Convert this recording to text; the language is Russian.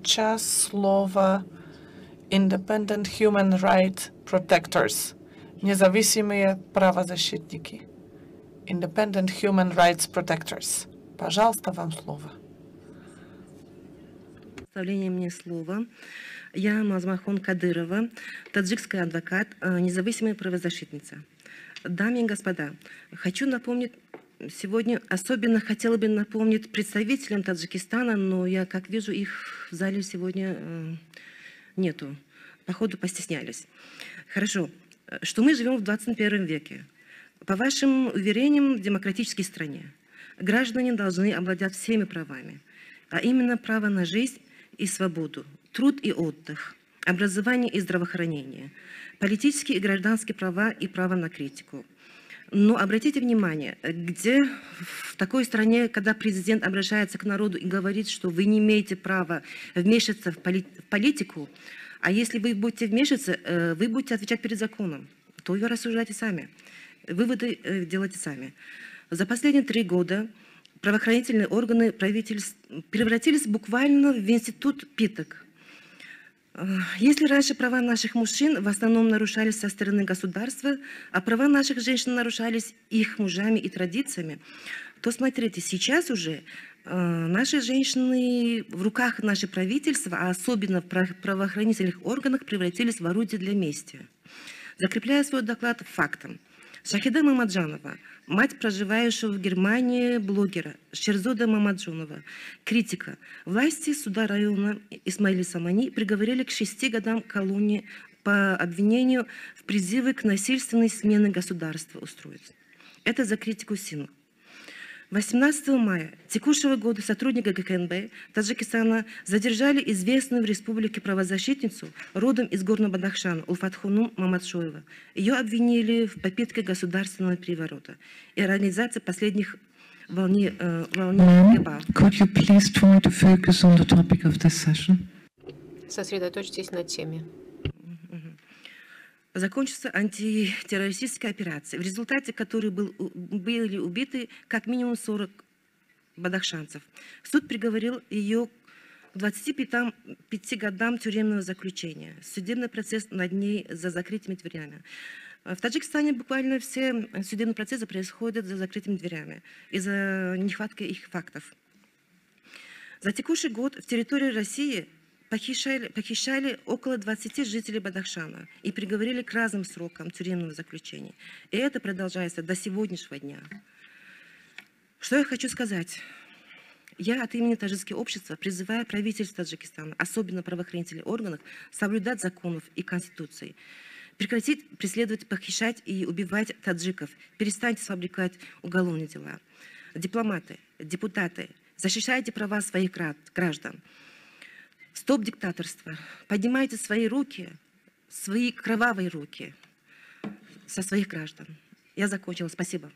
Сейчас слово Independent Human Rights Protectors. Независимые правозащитники. Independent Human Rights Protectors. Пожалуйста, вам слово. Представление мне слова. Я Мазмахон Кадырова, таджикский адвокат, независимая правозащитница. Дамы и господа, хочу напомнить, сегодня особенно хотела бы напомнить представителям Таджикистана, но я, как вижу, их в зале сегодня нету. Походу, постеснялись. Хорошо, что мы живем в 21 веке. По вашим уверениям, в демократической стране граждане должны обладать всеми правами, а именно право на жизнь и свободу, труд и отдых, образование и здравоохранение, политические и гражданские права и право на критику. Но обратите внимание, где в такой стране, когда президент обращается к народу и говорит, что вы не имеете права вмешиваться в политику, а если вы будете вмешиваться, вы будете отвечать перед законом, то вы рассуждайте сами, выводы делайте сами. За последние 3 года правоохранительные органы превратились буквально в институт пыток. Если раньше права наших мужчин в основном нарушались со стороны государства, а права наших женщин нарушались их мужами и традициями, то смотрите, сейчас уже наши женщины в руках нашего правительства, а особенно в правоохранительных органах, превратились в орудие для мести. Закрепляя свой доклад фактом. Шахида Мамаджанова, мать проживающего в Германии блогера Шерзода Мамаджонова, критика. Власти суда района Исмаили Самани приговорили к 6 годам колонии по обвинению в призыве к насильственной смене государства устроить. Это за критику сына. 18 мая текущего года сотрудника ГКНБ Таджикистана задержали известную в республике правозащитницу родом из Горного Бадахшана Улфатхуну Мамадшоева. Ее обвинили в попытке государственного переворота и организации последних волнений. Could you please try to focus on the topic of this session? Сосредоточьтесь на теме. Закончится антитеррористическая операция, в результате которой были убиты как минимум 40 бадахшанцев. Суд приговорил ее к 25 годам тюремного заключения. Судебный процесс над ней за закрытыми дверями. В Таджикистане буквально все судебные процессы происходят за закрытыми дверями из-за нехватки их фактов. За текущий год в территории России похищали около 20 жителей Бадахшана и приговорили к разным срокам тюремного заключения. И это продолжается до сегодняшнего дня. Что я хочу сказать? Я от имени таджикского общества призываю правительство Таджикистана, особенно правоохранительных органов, соблюдать законов и конституции. Прекратить преследовать, похищать и убивать таджиков. Перестаньте фабриковать уголовные дела. Дипломаты, депутаты, защищайте права своих граждан. Стоп диктаторство. Поднимайте свои руки, свои кровавые руки со своих граждан. Я закончила. Спасибо.